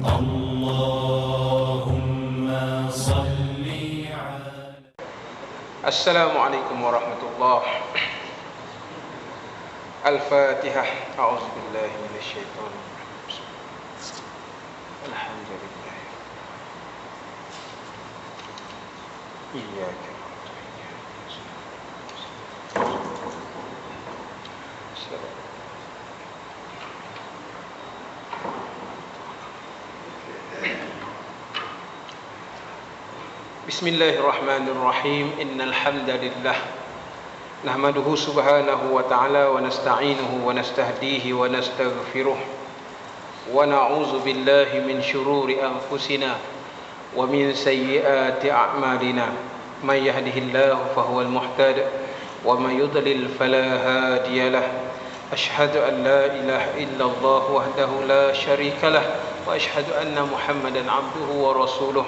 اللهم صل على. Assalamualaikum warahmatullahi. Al-Fatihah. A'udzubillahi minasyaitonir rajim. Alhamdulillah. Iyyaka na'budu wa iyyaka nasta'in. Bismillahirrahmanirrahim. Innal hamdalillah nahmaduhu subhanahu wa ta'ala wa nasta'inuhu wa nastahdihi wa nastaghfiruh wa na'udzu billahi min shururi anfusina wa min sayyiati a'malina. May yahdihillahu fahuwal muhtadi wa may yudlil fala hadiyalah. Ashhadu an la ilaha illallah wahdahu la syarika lah wa ashhadu anna Muhammadan 'abduhu wa rasuluh.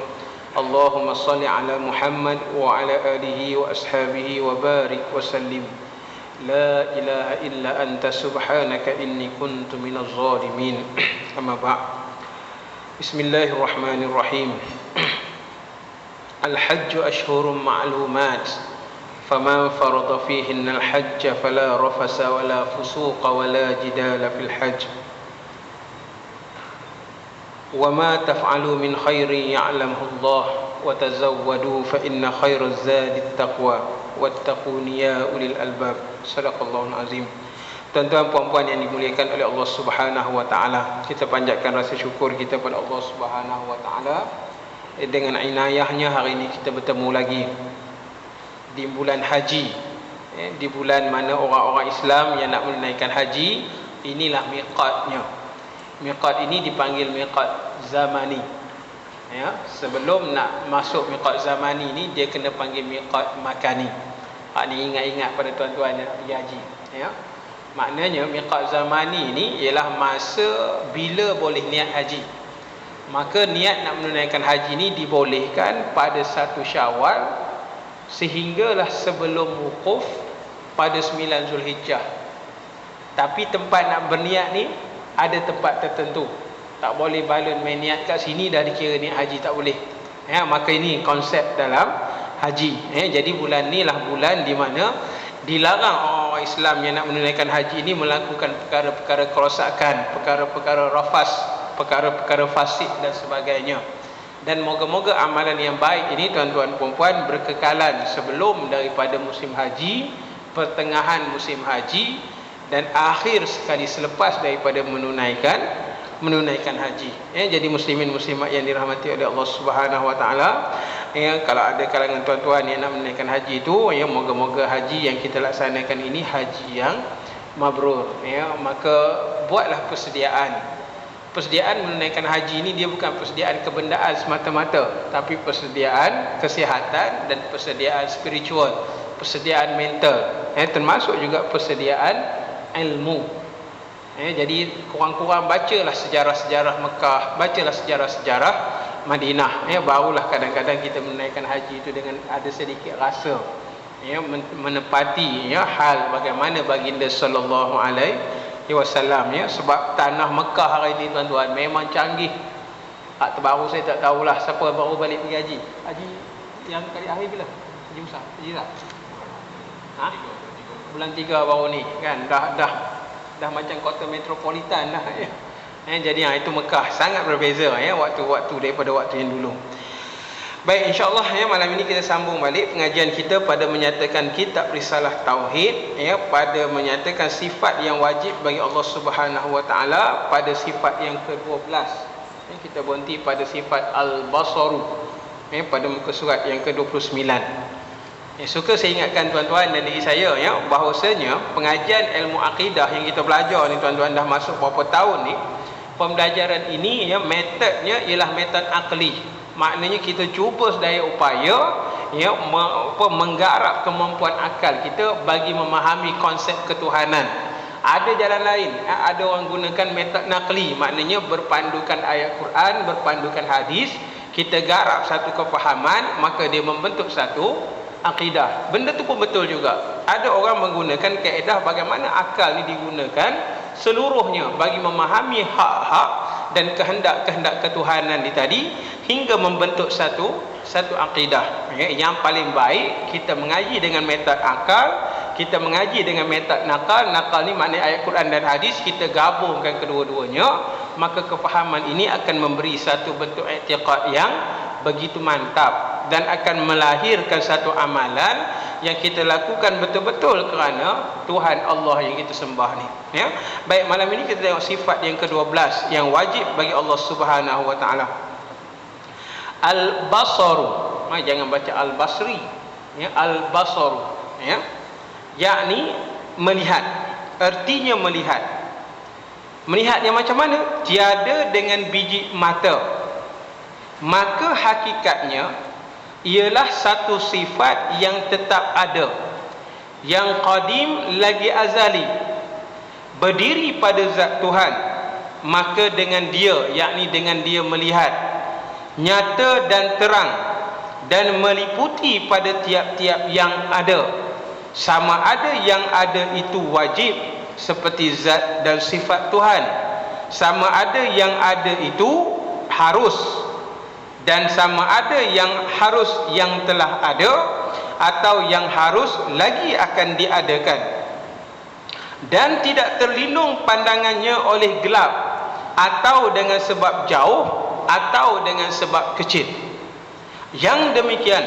Allahumma salli ala Muhammad wa ala alihi wa ashabihi wa barik wa sallim. La ilaha illa anta subhanaka inni kuntu minaz zalimin. Amma ba'd. Bismillahirrahmanirrahim. Al-hajju ashhurun ma'lumat. Faman farada fihinna al-hajja fala rafasa wala fusuqa wala jidala fil hajj. وما تفعلوا من خير يعلمه الله وتزودوا فإن خير الزاد التقوى واتقون يا أولي الألباب. صدق الله العظيم. Tuan-tuan puan-puan yang dimuliakan oleh Allah Subhanahu wa taala, kita panjatkan rasa syukur kita pada Allah Subhanahu wa taala dengan inayahnya hari ini kita bertemu lagi di bulan haji, di bulan mana orang-orang Islam yang nak menunaikan haji, inilah miqatnya. Miqat ini dipanggil miqat zamani. Ya, sebelum nak masuk miqat zamani ni dia kena panggil miqat makani. Hak ni ingat-ingat pada tuan-tuan yang nak pergi haji, ya. Maknanya miqat zamani ni ialah masa bila boleh niat haji. Maka niat nak menunaikan haji ni dibolehkan pada 1 Syawal sehinggalah sebelum wukuf pada 9 Zulhijjah. Tapi tempat nak berniat ni ada tempat tertentu. Tak boleh balun main niat kat sini dah dikira niat haji, tak boleh. Ya, maka ini konsep dalam haji. Jadi bulan ni lah bulan di mana dilarang orang Islam yang nak menunaikan haji ini melakukan perkara-perkara kerosakan, perkara-perkara rafas, perkara-perkara fasik dan sebagainya. Dan moga-moga amalan yang baik ini tuan-tuan puan-puan berkekalan sebelum daripada musim haji, pertengahan musim haji, dan akhir sekali selepas daripada menunaikan haji. Jadi muslimin muslimat yang dirahmati oleh Allah Subhanahu wa taala, kalau ada kalangan tuan-tuan yang nak menunaikan haji itu, moga-moga haji yang kita laksanakan ini haji yang mabrur. Maka buatlah persediaan menunaikan haji ini dia bukan persediaan kebendaan semata-mata, tapi persediaan kesihatan dan persediaan spiritual, persediaan mental, termasuk juga persediaan ilmu. Jadi kurang-kurang bacalah sejarah-sejarah Mekah, bacalah sejarah-sejarah Madinah, barulah kadang-kadang kita menunaikan haji itu dengan ada sedikit rasa, menepati hal bagaimana baginda sallallahu alaihi wasallam. Sebab tanah Mekah hari ini tuan-tuan memang canggih. Terbaru saya tak tahulah siapa baru balik pergi haji. Haji yang kali akhir bila? Haji Musa, haji tak? Bulan 3 baru ni kan, dah macam kota metropolitan dah, jadi itu Mekah sangat berbeza waktu-waktu daripada waktu yang dulu. Baik, insya-Allah malam ini kita sambung balik pengajian kita pada menyatakan kitab Risalah Tauhid, pada menyatakan sifat yang wajib bagi Allah Subhanahu wa taala pada sifat yang ke-12. Kita berhenti pada sifat al-basaru pada muka surat yang ke-29. Suka saya ingatkan tuan-tuan dan diri saya bahawasanya pengajian ilmu akidah yang kita belajar ni tuan-tuan dah masuk berapa tahun ni, pembelajaran ini metodnya ialah metod akli. Maknanya kita cuba sedaya upaya menggarap kemampuan akal kita bagi memahami konsep ketuhanan. Ada jalan lain, ada orang gunakan metod nakli, maknanya berpandukan ayat Quran, berpandukan hadis, kita garap satu kefahaman, maka dia membentuk satu akidah. Benda tu pun betul juga. Ada orang menggunakan kaedah bagaimana akal ni digunakan seluruhnya bagi memahami hak-hak dan kehendak-kehendak ketuhanan di tadi hingga membentuk satu akidah. Yang paling baik kita mengaji dengan metod akal, kita mengaji dengan metod nakal. Nakal ni maknanya ayat Quran dan hadis, kita gabungkan kedua-duanya, maka kefahaman ini akan memberi satu bentuk i'tiqad yang begitu mantap dan akan melahirkan satu amalan yang kita lakukan betul-betul kerana Tuhan Allah yang kita sembah ni. Ya. Baik, malam ini kita tengok sifat yang ke-12 yang wajib bagi Allah Subhanahu wa taala. Al-basaru. Jangan baca al-basri. Ya, al-basaru. Ya. Yakni melihat. Artinya melihat. Melihat yang macam mana? Tiada dengan biji mata. Maka hakikatnya ialah satu sifat yang tetap ada, yang qadim lagi azali, berdiri pada zat Tuhan. Maka dengan dia, yakni dengan dia melihat, nyata dan terang, dan meliputi pada tiap-tiap yang ada. Sama ada yang ada itu wajib seperti zat dan sifat Tuhan, sama ada yang ada itu harus, dan sama ada yang harus yang telah ada atau yang harus lagi akan diadakan, dan tidak terlindung pandangannya oleh gelap, atau dengan sebab jauh, atau dengan sebab kecil. Yang demikian,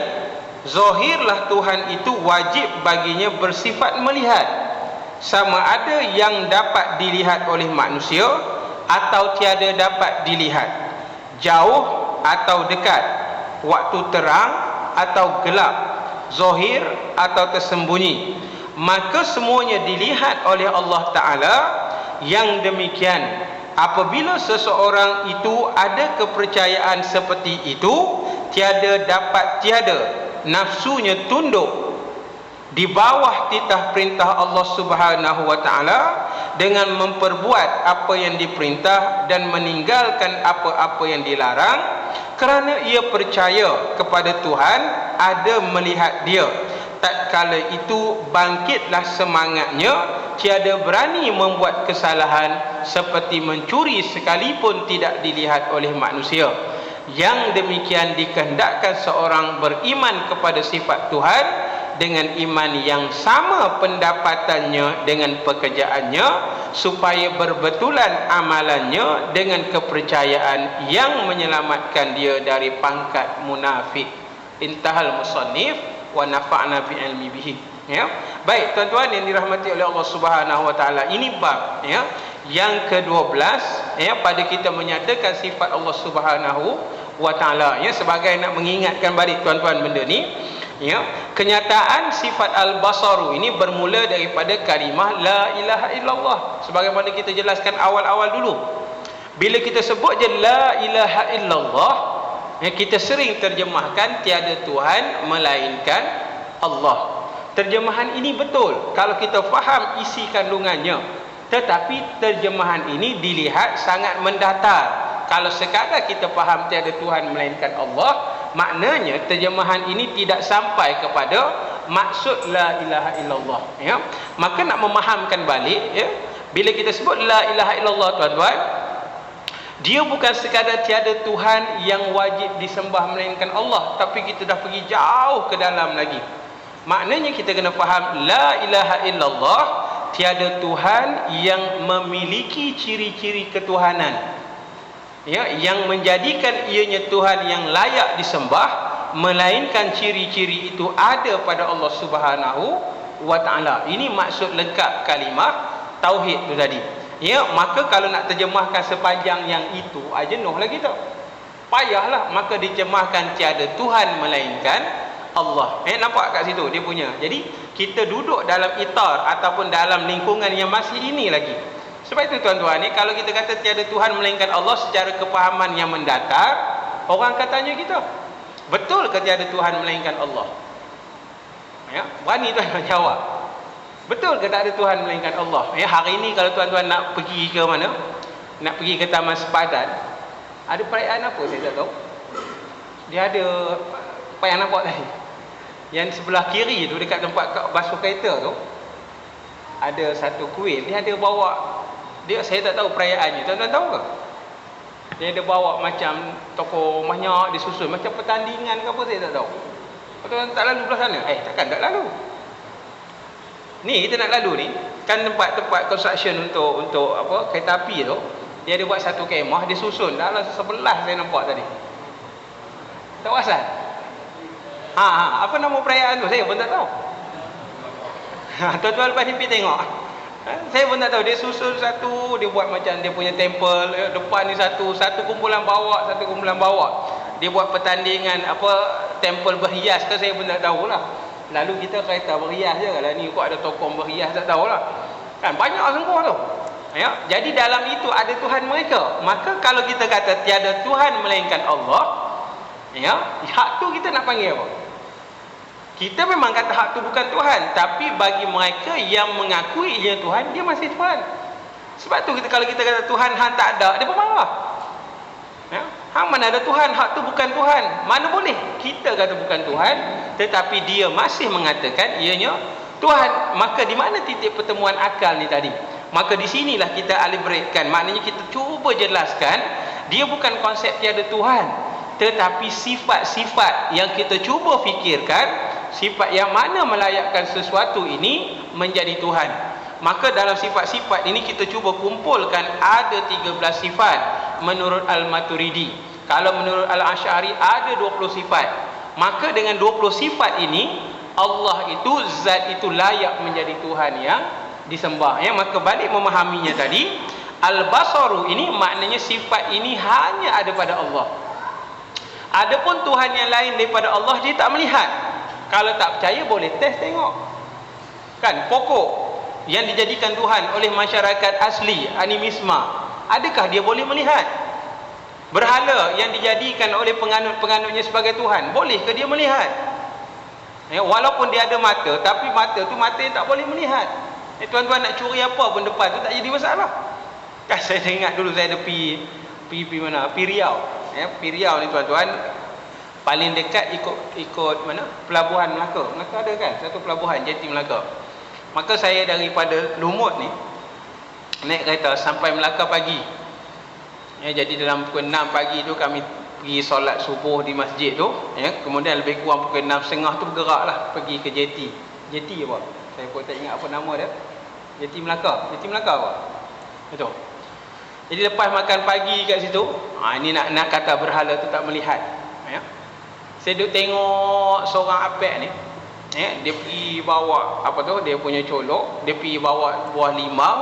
zahirlah Tuhan itu wajib baginya bersifat melihat, sama ada yang dapat dilihat oleh manusia atau tiada dapat dilihat, jauh atau dekat, waktu terang atau gelap, zahir atau tersembunyi, maka semuanya dilihat oleh Allah Ta'ala. Yang demikian, apabila seseorang itu ada kepercayaan seperti itu, tiada nafsunya tunduk di bawah titah perintah Allah Subhanahu wa taala dengan memperbuat apa yang diperintah dan meninggalkan apa-apa yang dilarang, kerana ia percaya kepada Tuhan ada melihat dia. Tatkala itu bangkitlah semangatnya, tiada berani membuat kesalahan, seperti mencuri sekalipun tidak dilihat oleh manusia. Yang demikian dikehendakkan seorang beriman kepada sifat Tuhan dengan iman yang sama pendapatannya dengan pekerjaannya, supaya berbetulan amalannya dengan kepercayaan yang menyelamatkan dia dari pangkat munafik. Intahal musannif wa nafa'na bi ilmi bihi. Ya. Baik, tuan-tuan yang dirahmati oleh Allah Subhanahu wa taala, ini bab yang ke-12 pada kita menyatakan sifat Allah Subhanahu wa taala, sebagai nak mengingatkan balik tuan-tuan benda ni. Kenyataan sifat al-basaru ini bermula daripada kalimah la ilaha illallah, sebagaimana kita jelaskan awal-awal dulu. Bila kita sebut je la ilaha illallah, kita sering terjemahkan tiada Tuhan melainkan Allah. Terjemahan ini betul kalau kita faham isi kandungannya, tetapi terjemahan ini dilihat sangat mendatar. Kalau sekadar kita faham tiada Tuhan melainkan Allah, maknanya terjemahan ini tidak sampai kepada maksud la ilaha illallah. Maka nak memahamkan balik, bila kita sebut la ilaha illallah, tuan-tuan, dia bukan sekadar tiada Tuhan yang wajib disembah melainkan Allah, tapi kita dah pergi jauh ke dalam lagi. Maknanya kita kena faham la ilaha illallah, tiada Tuhan yang memiliki ciri-ciri ketuhanan, yang menjadikan ianya Tuhan yang layak disembah, melainkan ciri-ciri itu ada pada Allah Subhanahu wa taala. Ini maksud lengkap kalimah tauhid tu tadi. Maka kalau nak terjemahkan sepanjang yang itu, jenuh lagi tu. Payahlah, maka diterjemahkan tiada Tuhan melainkan Allah. Nampak kat situ dia punya. Jadi kita duduk dalam itar ataupun dalam lingkungan yang masih ini lagi. Sebab itu tuan-tuan, kalau kita kata tiada Tuhan melainkan Allah secara kepahaman yang mendatar, orang akan tanya kita, betul ke tiada Tuhan melainkan Allah? Berani tuan-tuan jawab, betul ke tak ada Tuhan melainkan Allah? Hari ini kalau tuan-tuan nak pergi ke mana, nak pergi ke Taman Sepadan, ada perayaan apa saya tak tahu. Dia ada payah nampak tadi, yang sebelah kiri tu dekat tempat basuh kereta tu, ada satu kuil. Dia ada bawa, saya tak tahu perayaannya. Tuan-tuan tahu ke? Dia ada bawa macam tokoh banyak disusun macam pertandingan ke apa saya tak tahu. Betul tak lalu belah sana? Takkan tak lalu. Ni kita nak lalu ni kan tempat construction untuk apa kereta api tu. Dia ada buat satu kemah dia susun dalam 11 saya nampak tadi. Tak pasal. Apa nama perayaan tu saya pun tak tahu. Tuan-tuan lepas ni pergi tengok. Saya pun tak tahu, dia susun satu, dia buat macam dia punya temple, depan ni satu kumpulan bawa, dia buat pertandingan apa temple berhias ke saya pun tak tahulah. Lalu kita kereta berhias je kalau ni kok ada tokoh berhias tak tahulah. Kan banyak sungguh tu. Ya, jadi dalam itu ada Tuhan mereka. Maka kalau kita kata tiada Tuhan melainkan Allah, ya, hak tu kita nak panggil apa? Kita memang kata hak tu bukan Tuhan, tapi bagi mereka yang mengakui ia Tuhan, dia masih Tuhan. Sebab tu kalau kita kata Tuhan hang tak ada, dia pun marah. Ya? Hang mana ada Tuhan, hak tu bukan Tuhan. Mana boleh kita kata bukan Tuhan, tetapi dia masih mengatakan ianya Tuhan. Maka di mana titik pertemuan akal ni tadi? Maka di sinilah kita elaboratekan. Maknanya kita cuba jelaskan, dia bukan konsep tiada Tuhan, tetapi sifat-sifat yang kita cuba fikirkan, sifat yang mana melayakkan sesuatu ini menjadi Tuhan. Maka dalam sifat-sifat ini kita cuba kumpulkan ada 13 sifat menurut Al-Maturidi. Kalau menurut Al-Asy'ari ada 20 sifat. Maka dengan 20 sifat ini Allah itu, zat itu layak menjadi Tuhan yang disembah. Ya, maka balik memahaminya tadi, Al-Basaru ini maknanya sifat ini hanya ada pada Allah. Adapun Tuhan yang lain daripada Allah dia tak melihat. Kalau tak percaya boleh test tengok. Kan pokok yang dijadikan Tuhan oleh masyarakat asli animisma, adakah dia boleh melihat? Berhala yang dijadikan oleh penganut-penganutnya sebagai Tuhan, bolehkah dia melihat? Ya, walaupun dia ada mata, tapi mata tu mata yang tak boleh melihat. Tuan-tuan nak curi apa pun depan tu tak jadi masalah. Kan saya ingat dulu saya ada pergi mana? Pergi Riau. Ya, pergi Riau ni tuan-tuan, paling dekat ikut mana? Pelabuhan Melaka. Melaka ada kan? Satu pelabuhan Jeti Melaka. Maka saya daripada Lumut ni naik kereta sampai Melaka pagi. Ya, jadi dalam pukul 6 pagi tu kami pergi solat subuh di masjid tu. Ya, kemudian lebih kurang pukul 6.30 tu bergeraklah pergi ke Jeti. Jeti apa? Saya pun tak ingat apa nama dia. Jeti Melaka. Jeti Melaka apa? Betul. Jadi lepas makan pagi kat situ, ini nak kata berhala tu tak melihat. Ya. Saya duduk tengok seorang apek ni, dia pergi bawa apa tu, dia punya colok, dia pergi bawa buah limau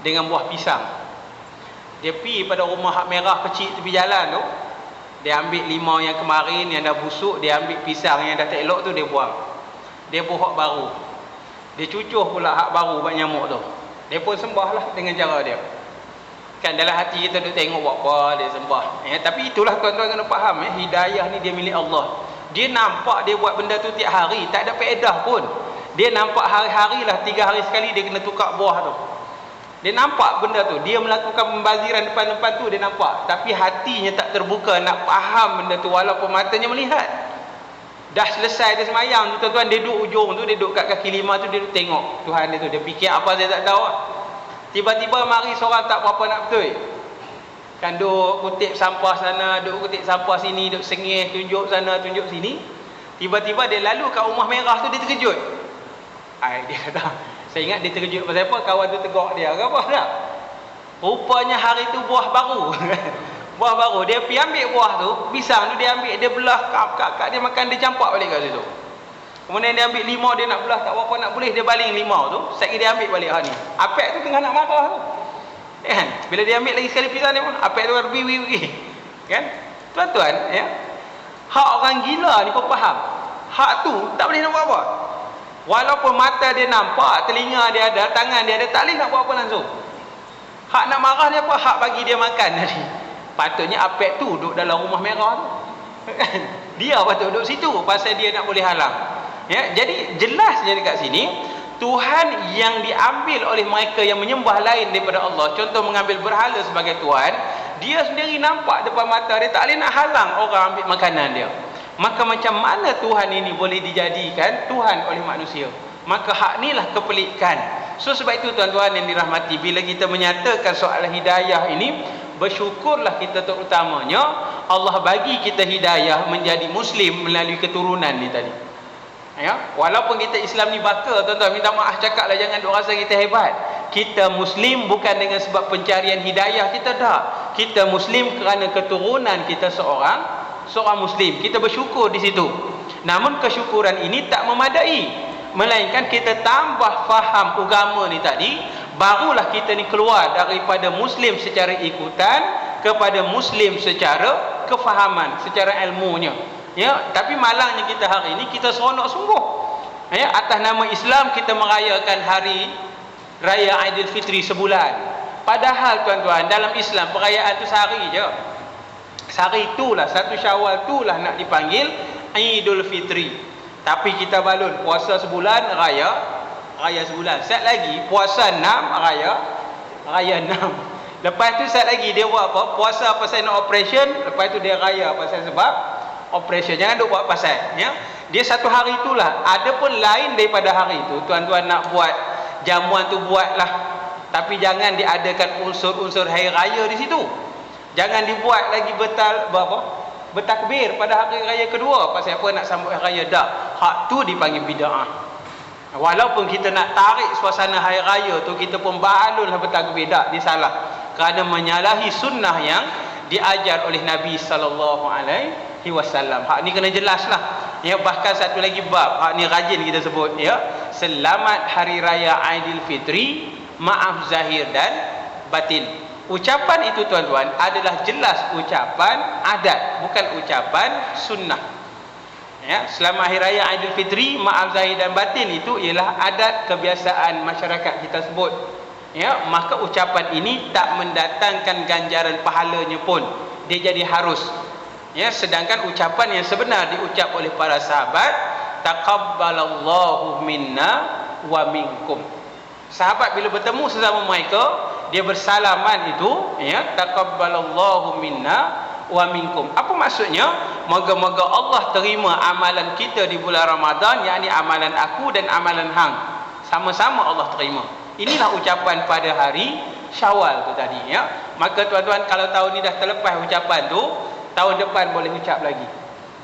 dengan buah pisang. Dia pergi pada rumah hak merah kecil tepi jalan tu, dia ambil limau yang kemarin yang dah busuk, dia ambil pisang yang dah tak elok tu dia buang. Dia buah hak baru. Dia cucuh pula hak baru buat nyamuk tu. Dia pun sembahlah dengan cara dia. Kan dalam hati kita duk tengok buat apa dia sembah. Tapi itulah tuan-tuan kena faham, hidayah ni dia milik Allah. Dia nampak dia buat benda tu tiap hari, tak ada faedah pun. Dia nampak hari-hari lah, 3 hari sekali dia kena tukar buah tu. Dia nampak benda tu, dia melakukan pembaziran depan-depan tu dia nampak, tapi hatinya tak terbuka nak faham benda tu walaupun matanya melihat. Dah selesai dia semayang tu tuan-tuan, dia duduk ujung tu, dia duduk kat kaki lima tu, dia duduk tengok Tuhan dia tu, dia fikir apa saya tak tahu. Tiba-tiba mari seorang tak berapa nak betul. Kan duk kutip sampah sana, duk kutip sampah sini, duk sengih, tunjuk sana, tunjuk sini. Tiba-tiba dia lalu kat rumah merah tu, dia terkejut. Dia kata, saya ingat dia terkejut pasal apa? Kawan tu tegak dia ke apa tak? Rupanya hari tu buah baru. Buah baru. Dia pergi ambil buah tu, pisang tu dia ambil, dia belah kak dia makan, dia campak balik kat situ. Kemudian dia ambil limau, dia nak belah tak apa nak boleh, dia baling limau tu, sekali dia ambil balik hak ni. Apek tu tengah nak marah tu. Kan? Bila dia ambil lagi sekali pisang dia pun, apek tu pergi. Kan? Tuan-tuan, ya. Hak orang gila ni kau faham. Hak tu tak boleh nak buat apa. Walaupun mata dia nampak, telinga dia ada, tangan dia ada, tak boleh nak buat apa langsung. Hak nak marah dia apa? Hak bagi dia makan tadi. Patutnya apek tu duduk dalam rumah merah tu. Dia patut duduk situ pasal dia nak boleh halang. Ya, jadi jelasnya dekat sini Tuhan yang diambil oleh mereka yang menyembah lain daripada Allah, contoh mengambil berhala sebagai Tuhan, dia sendiri nampak depan mata dia, tak boleh nak halang orang ambil makanan dia. Maka macam mana Tuhan ini boleh dijadikan Tuhan oleh manusia? Maka hak inilah kepelikan. So sebab itu tuan-tuan yang dirahmati, bila kita menyatakan soal hidayah ini bersyukurlah kita terutamanya Allah bagi kita hidayah menjadi Muslim melalui keturunan ni tadi. Ya, walaupun kita Islam ni baka, tuan-tuan, minta maaf cakaplah, jangan duk rasa kita hebat. Kita Muslim bukan dengan sebab pencarian hidayah kita, tak. Kita Muslim kerana keturunan kita seorang Muslim. Kita bersyukur di situ. Namun kesyukuran ini tak memadai, melainkan kita tambah faham agama ni tadi, barulah kita ni keluar daripada Muslim secara ikutan kepada Muslim secara kefahaman, secara ilmunya. Ya, tapi malangnya kita hari ini kita seronok sungguh. Ya, atas nama Islam kita merayakan hari Raya Aidilfitri sebulan. Padahal tuan-tuan, dalam Islam perayaan tu sehari je. Sehari itulah, 1 Syawal itulah nak dipanggil Aidul Fitri. Tapi kita balun puasa sebulan, raya sebulan. Sat lagi puasa 6, raya 6. Lepas tu sat lagi dia buat apa? Puasa pasal nak operation, lepas tu dia raya pasal sebab operation. Jangan duk buat pasal, ya. Dia satu hari itulah. Ada pun lain daripada hari itu. Tuan-tuan nak buat jamuan tu buatlah. Tapi jangan diadakan unsur-unsur hari raya di situ. Jangan dibuat lagi bertakbir pada hari raya kedua. Pasal apa? Nak sambut hari raya. Tak. Hak tu dipanggil bid'ah. Walaupun kita nak tarik suasana hari raya tu, kita pun balunlah bertakbir. Tak, dia salah. Kerana menyalahi sunnah yang diajar oleh Nabi SAW. Hak ni kena jelaslah. Ya, bahkan satu lagi bab, hak ni rajin kita sebut, ya. Selamat Hari Raya Aidilfitri, maaf zahir dan batin. Ucapan itu tuan-tuan adalah jelas ucapan adat, bukan ucapan sunnah. Ya, selamat Hari Raya Aidilfitri, maaf zahir dan batin itu ialah adat kebiasaan masyarakat kita sebut. Ya, maka ucapan ini tak mendatangkan ganjaran pahalanya pun. Dia jadi harus. Ya, sedangkan ucapan yang sebenar diucap oleh para sahabat, taqabbalallahu minna wa minkum. Sahabat bila bertemu sesama mereka, dia bersalaman itu, ya, taqabbalallahu minna wa minkum. Apa maksudnya? Moga-moga Allah terima amalan kita di bulan Ramadan, yakni amalan aku dan amalan hang. Sama-sama Allah terima. Inilah ucapan pada hari Syawal tu tadi, ya. Maka tuan-tuan, kalau tahun ni dah terlepas ucapan tu, tahun depan boleh ucap lagi.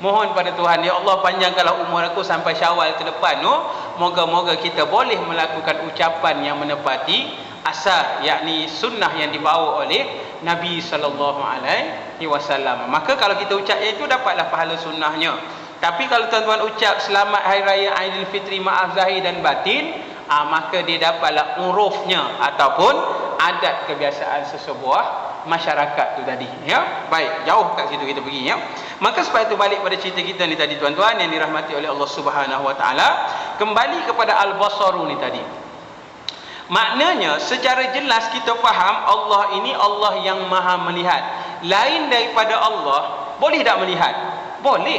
Mohon pada Tuhan, ya Allah, panjangkanlah umur aku sampai Syawal ke depan tu. Moga-moga kita boleh melakukan ucapan yang menepati asal, yakni sunnah yang dibawa oleh Nabi SAW. Maka kalau kita ucap itu, dapatlah pahala sunnahnya. Tapi kalau tuan-tuan ucap selamat Hari Raya Aidilfitri, maaf zahir dan batin, maka dia dapatlah urufnya ataupun adat kebiasaan sesebuah masyarakat tu tadi, ya. Baik, jauh kat situ kita pergi, ya. Maka sebab itu balik pada cerita kita ni tadi tuan-tuan yang dirahmati oleh Allah Subhanahu Wa Taala, kembali kepada al-basaru ni tadi. Maknanya secara jelas kita faham Allah ini Allah yang Maha melihat. Lain daripada Allah boleh tak melihat? Boleh.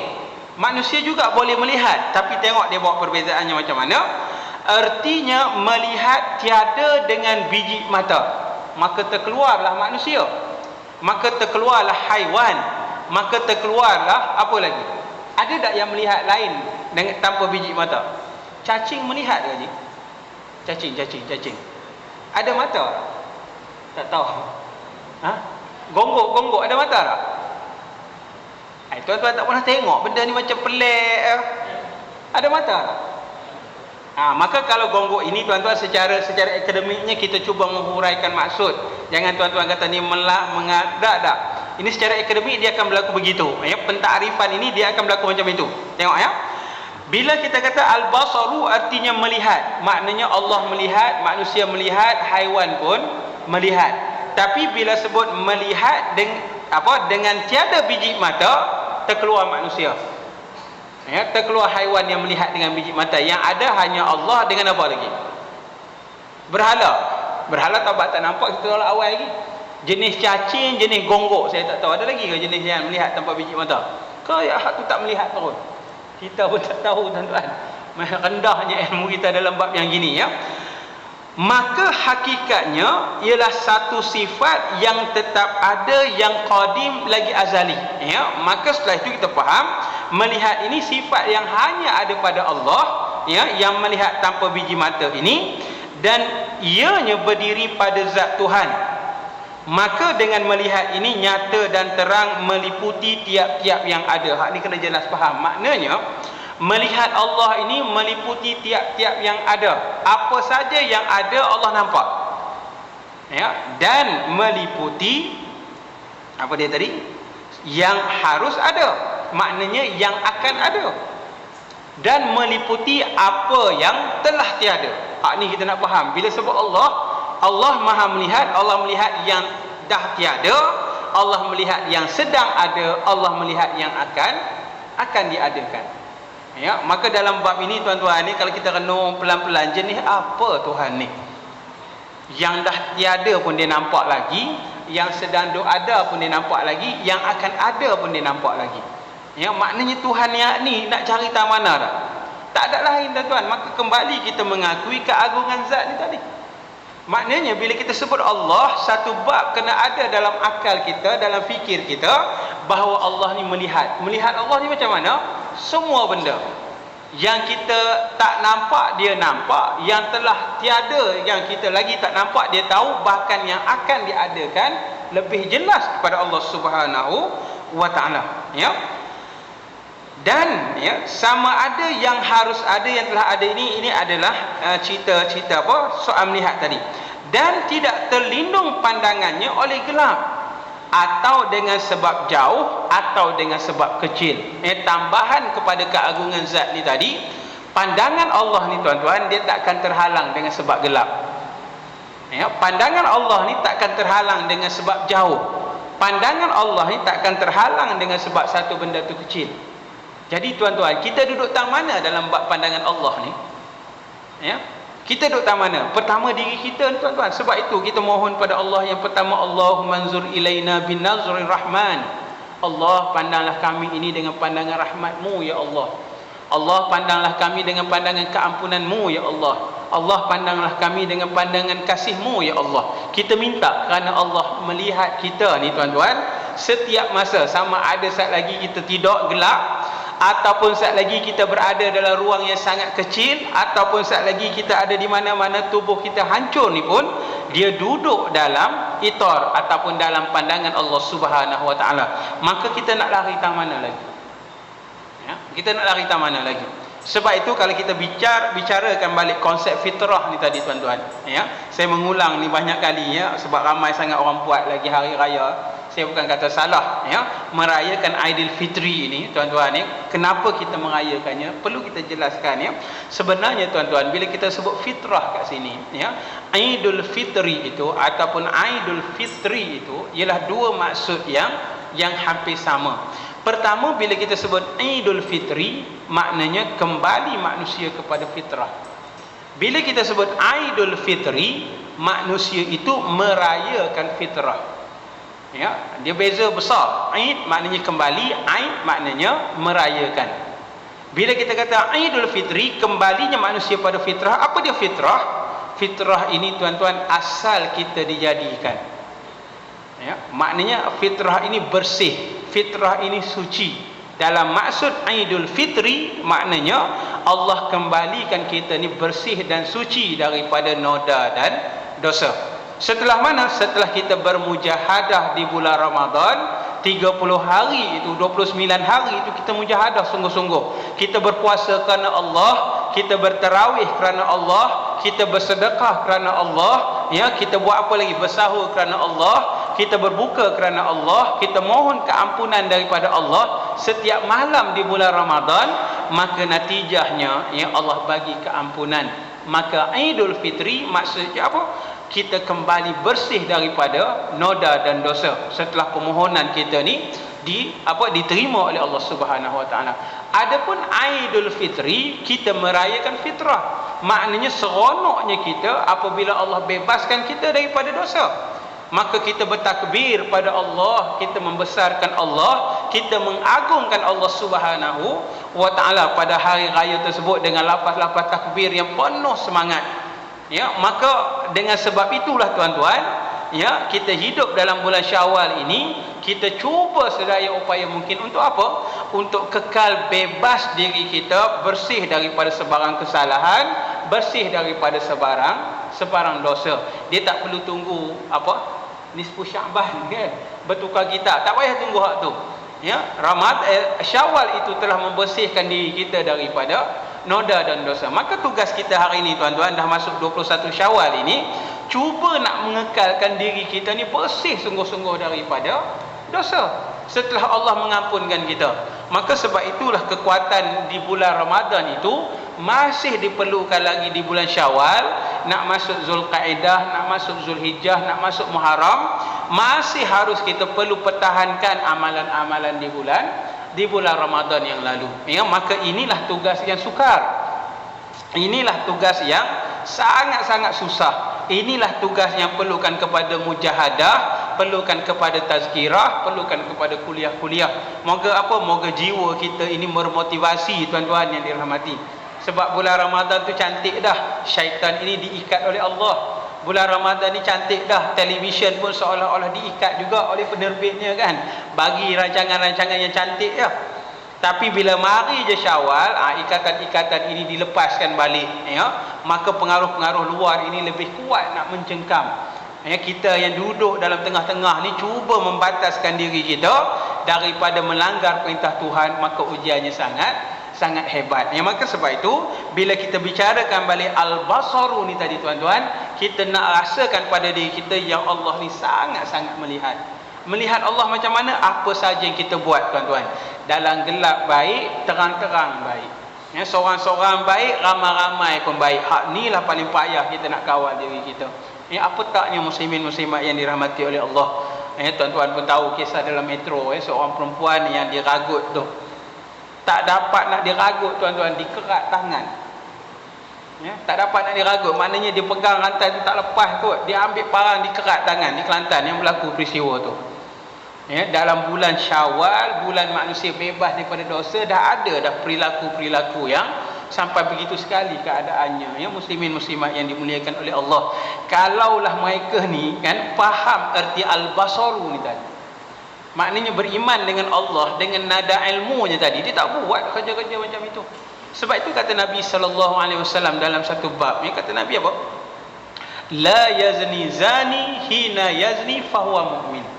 Manusia juga boleh melihat, tapi tengok dia bawa perbezaannya macam mana. Artinya melihat tiada dengan biji mata, maka terkeluarlah manusia, maka terkeluarlah haiwan, maka terkeluarlah apa lagi? Ada tak yang melihat lain dengan tanpa biji mata? Cacing melihat ke je? Cacing. Ada mata? Tak tahu. Gonggok ada mata tak? Tuan-tuan tak pernah tengok benda ni macam pelik. Ada mata tak? Maka kalau gonggok ini tuan-tuan secara akademiknya kita cuba menghuraikan maksud. Jangan tuan-tuan kata ni mengadak tak. Ini secara akademik dia akan berlaku begitu. Ya, pentakrifan ini dia akan berlaku macam itu. Tengok, ya. Bila kita kata al-basaru artinya melihat, maknanya Allah melihat, manusia melihat, haiwan pun melihat. Tapi bila sebut melihat dengan tiada biji mata, terkeluar manusia. Ya, terkeluar haiwan yang melihat dengan biji mata. Yang ada hanya Allah dengan apa lagi? Berhala tabat tak nampak, kita tolak awal lagi. Jenis cacing, jenis gonggok saya tak tahu. Ada lagi ke jenis yang melihat tanpa biji mata? Ke ya hak tu tak melihat terus? Kita pun tak tahu tuan-tuan. Rendahnya ilmu kita dalam bab yang gini, ya. Maka hakikatnya ialah satu sifat yang tetap ada, yang qadim lagi azali, ya. Maka setelah itu kita faham melihat ini sifat yang hanya ada pada Allah, ya, yang melihat tanpa biji mata ini, dan ianya berdiri pada zat Tuhan. Maka dengan melihat ini nyata dan terang meliputi tiap-tiap yang ada. Hak ni kena jelas faham. Maknanya melihat Allah ini meliputi tiap-tiap yang ada. Apa saja yang ada Allah nampak. Ya, dan meliputi apa dia tadi? Yang harus ada. Maknanya yang akan ada. Dan meliputi apa yang telah tiada. Hak ni kita nak faham. Bila sebut Allah, Allah Maha melihat, Allah melihat yang dah tiada, Allah melihat yang sedang ada, Allah melihat yang akan diadakan. Ya, maka dalam bab ini tuan-tuan ni kalau kita renung pelan-pelan, jenis apa Tuhan ni? Yang dah tiada pun dia nampak lagi, yang sedang ada pun dia nampak lagi, yang akan ada pun dia nampak lagi. Ya, maknanya Tuhan yang ni nak cari tak mana dah. Tak ada lain tuan-tuan. Maka kembali kita mengakui keagungan zat ni tadi. Maknanya bila kita sebut Allah, satu bab kena ada dalam akal kita, dalam fikir kita, bahawa Allah ni melihat. Melihat Allah ni macam mana? Semua benda yang kita tak nampak dia nampak, yang telah tiada yang kita lagi tak nampak dia tahu, bahkan yang akan diadakan lebih jelas kepada Allah Subhanahu wa taala. Ya. Dan ya, sama ada yang harus ada yang telah ada ini adalah cerita-cerita apa? Soal melihat tadi. Dan tidak terlindung pandangannya oleh gelap, atau dengan sebab jauh, atau dengan sebab kecil. Tambahan kepada keagungan zat ni tadi, pandangan Allah ni tuan-tuan, dia takkan terhalang dengan sebab gelap. Ya, pandangan Allah ni takkan terhalang dengan sebab jauh. Pandangan Allah ni takkan terhalang dengan sebab satu benda tu kecil. Jadi tuan-tuan, kita duduk tang mana dalam bab pandangan Allah ni? Ya, kita duduk tang mana? Pertama diri kita tuan-tuan. Sebab itu kita mohon pada Allah yang pertama, Allahumma anzur ilaina bin nazrir rahman. Allah, pandanglah kami ini dengan pandangan rahmat-Mu ya Allah. Allah, pandanglah kami dengan pandangan keampunan-Mu ya Allah. Allah, pandanglah kami dengan pandangan kasih-Mu ya Allah. Kita minta kerana Allah melihat kita ni tuan-tuan setiap masa, sama ada saat lagi kita tidur gelap, ataupun saat lagi kita berada dalam ruang yang sangat kecil, ataupun saat lagi kita ada di mana-mana tubuh kita hancur ni pun, dia duduk dalam itar ataupun dalam pandangan Allah Subhanahu wa taala. Maka kita nak lari tang mana lagi? Ya, kita nak lari tang mana lagi? Sebab itu kalau kita bicarakan balik konsep fitrah ni tadi tuan-tuan, ya, saya mengulang ni banyak kali ya, sebab ramai sangat orang buat lagi hari raya. Saya bukan kata salah ya, merayakan Aidilfitri ini tuan-tuan ni. Kenapa kita merayakannya? Perlu kita jelaskan ya. Sebenarnya tuan-tuan, bila kita sebut fitrah kat sini ya, Aidul Fitri itu ataupun Aidul Fitri itu ialah dua maksud yang hampir sama. Pertama, bila kita sebut Aidul Fitri, maknanya kembali manusia kepada fitrah. Bila kita sebut Aidul Fitri, manusia itu merayakan fitrah. Ya, dia beza besar. Aid maknanya kembali, Aid maknanya merayakan. Bila kita kata Aidul Fitri, kembalinya manusia pada fitrah. Apa dia fitrah? Fitrah ini tuan-tuan asal kita dijadikan. Ya, maknanya fitrah ini bersih, fitrah ini suci. Dalam maksud Aidul Fitri, maknanya Allah kembalikan kita ni bersih dan suci daripada noda dan dosa. Setelah mana? Setelah kita bermujahadah di bulan Ramadan, 30 hari itu, 29 hari itu kita mujahadah sungguh-sungguh. Kita berpuasa kerana Allah, kita bertarawih kerana Allah, kita bersedekah kerana Allah, ya, kita buat apa lagi? Bersahur kerana Allah, kita berbuka kerana Allah, kita mohon keampunan daripada Allah setiap malam di bulan Ramadan. Maka natijahnya ya Allah bagi keampunan. Maka Aidul Fitri maksudnya apa? Kita kembali bersih daripada noda dan dosa setelah permohonan kita ni diterima oleh Allah Subhanahu wa taala. Adapun Aidul Fitri, kita merayakan fitrah. Maknanya seronoknya kita apabila Allah bebaskan kita daripada dosa. Maka kita bertakbir pada Allah, kita membesarkan Allah, kita mengagungkan Allah Subhanahu wa taala pada hari raya tersebut dengan lafaz-lafaz takbir yang penuh semangat. Ya, maka dengan sebab itulah tuan-tuan, ya, kita hidup dalam bulan Syawal ini, kita cuba sedaya upaya mungkin untuk apa? Untuk kekal bebas diri kita, bersih daripada sebarang kesalahan, bersih daripada sebarang dosa. Dia tak perlu tunggu apa? nisfu Sya'ban kan, bertukar kitab, tak payah tunggu hak tu. Ya, Syawal itu telah membersihkan diri kita daripada noda dan dosa. Maka tugas kita hari ini tuan-tuan, dah masuk 21 Syawal ini, cuba nak mengekalkan diri kita ni bersih sungguh-sungguh daripada dosa setelah Allah mengampunkan kita. Maka sebab itulah kekuatan di bulan Ramadan itu masih diperlukan lagi di bulan Syawal, nak masuk Zulqa'dah, nak masuk Zulhijjah, nak masuk Muharram, masih harus kita perlu pertahankan amalan-amalan di bulan Ramadan yang lalu. Ya, maka inilah tugas yang sukar. Inilah tugas yang sangat-sangat susah. Inilah tugas yang perlukan kepada mujahadah, perlukan kepada tazkirah, perlukan kepada kuliah-kuliah. Moga apa? Moga jiwa kita ini bermotivasi tuan-tuan yang dirahmati. Sebab bulan Ramadan tu cantik dah. Syaitan ini diikat oleh Allah. Bulan Ramadan ni cantik dah. Televisyen pun seolah-olah diikat juga oleh penerbitnya kan. Bagi rancangan-rancangan yang cantik ya. Tapi bila mari je Syawal, ikatan-ikatan ini dilepaskan balik ya, maka pengaruh-pengaruh luar ini lebih kuat nak mencengkam. Ya, kita yang duduk dalam tengah-tengah ni cuba membataskan diri kita daripada melanggar perintah Tuhan, maka ujiannya sangat hebat. Ya, maka sebab itu bila kita bicarakan balik al-basaru ni tadi tuan-tuan, kita nak rasakan pada diri kita yang Allah ni sangat-sangat melihat. Melihat Allah macam mana? Apa saja yang kita buat tuan-tuan. Dalam gelap baik, terang-terang baik. Ya, seorang-seorang baik, ramai-ramai pun baik. Hak ni lah paling payah kita nak kawal diri kita. Ya, apa taknya muslimin muslimat yang dirahmati oleh Allah. Ya, tuan-tuan pun tahu kisah dalam metro, seorang perempuan yang diragut tu. Tak dapat nak diragut tuan-tuan, dikerat tangan. Ya, tak dapat nak diragut, maknanya dia pegang rantai tu tak lepas kot. Dia ambil parang, dikerat tangan. Di Kelantan yang berlaku peristiwa tu. Ya, dalam bulan Syawal, bulan manusia bebas daripada dosa, dah ada dah perilaku-perilaku yang sampai begitu sekali keadaannya. Ya, muslimin muslimat yang dimuliakan oleh Allah. Kalaulah mereka ni kan faham erti al-basaru ni tadi. Maknanya beriman dengan Allah dengan nada ilmunya tadi, dia tak buat kerja-kerja macam itu. Sebab itu kata Nabi SAW dalam satu bab, ya, kata Nabi apa? La yazni zani hina yazni fahuwa mu'min.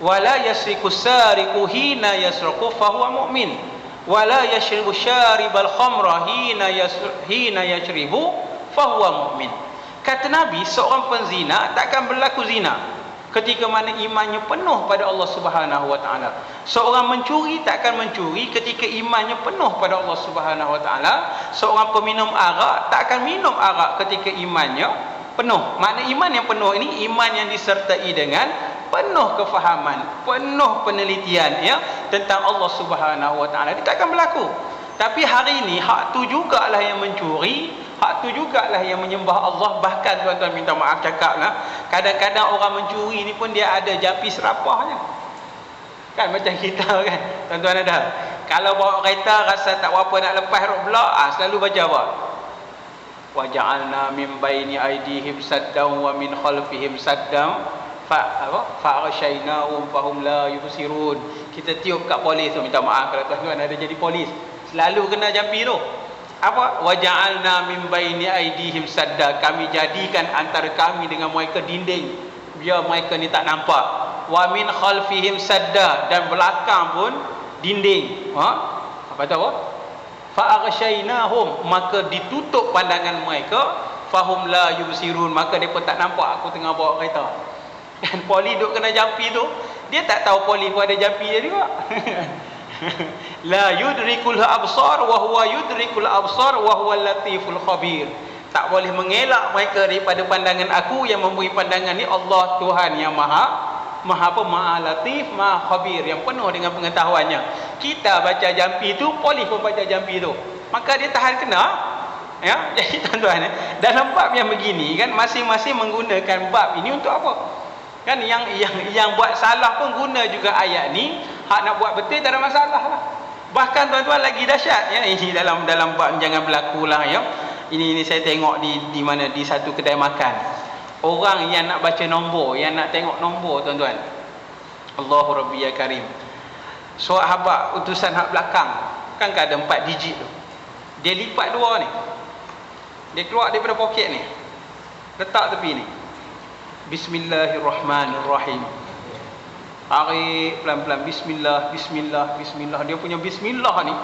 Wala yasriku sariku hina yasriku fahuwa mu'min. Wala yashribu syaribal khamra hina yashribu fahuwa mu'min. Kata Nabi, seorang penzina takkan berlaku zina ketika mana imannya penuh pada Allah Subhanahu wa taala. Seorang mencuri takkan mencuri ketika imannya penuh pada Allah Subhanahu wa taala. Seorang peminum arak takkan minum arak ketika imannya penuh. Makna iman yang penuh ini iman yang disertai dengan penuh kefahaman, penuh penelitian ya tentang Allah Subhanahu wa taala. Dia takkan berlaku. Tapi hari ini hak tu jugalah yang mencuri, hak tu jugalah yang menyembah Allah. Bahkan tuan-tuan minta maaf cakaplah, kadang-kadang orang mencuri ni pun dia ada japi serapahnya. Kan macam kita kan, tuan-tuan ada. Kalau bawa kereta rasa tak berapa nak lepas rod blok, selalu baca apa? Wa ja'alna min baini aydihim saddan wa min khalfihim saddan fa'aghshaynahum fahum la yubsirun. Kita tiup kat polis tu, minta maaf kalau tuan-tuan ada jadi polis, selalu kena jampi tu. Apa? Wa ja'alna min baini aydihim sadda, kami jadikan antara kami dengan mereka dinding biar mereka ni tak nampak. Wa min khalfihim sadda, dan belakang pun dinding. Apa tahu? Fa'aghshaynahum, maka ditutup pandangan mereka, fahum la yubsirun, maka depa tak nampak aku tengah bawa kereta. Kan poli duk kena jampi tu, dia tak tahu poli pun ada jampi dia juga. La yudrikul absar wa huwa yudrikul absar wa huwa latiful khabir. Tak boleh mengelak mereka daripada pandangan aku, yang memberi pandangan ni Allah Tuhan yang maha latif, maha khabir, yang penuh dengan pengetahuannya. Kita baca jampi tu, polis pun baca jampi tu, maka dia tahan kena. Ya, jadi tuan-tuan, dalam bab yang begini kan, masing-masing menggunakan bab ini untuk apa? Kan yang buat salah pun guna juga ayat ni. Hak nak buat betul tak ada masalah lah. Bahkan tuan-tuan lagi dahsyat ya, ini dalam bab jangan berlaku lah ya. Ini saya tengok di mana, di satu kedai makan. Orang yang nak baca nombor, yang nak tengok nombor tuan-tuan, Allahu Rabbi ya Karim, sahabat utusan hak belakang kan ada 4 digit tu, dia lipat 2 ni, dia keluar daripada poket ni, letak tepi ni. Bismillahirrahmanirrahim. Tarik pelan-pelan. Bismillah, bismillah, bismillah. Dia punya bismillah ni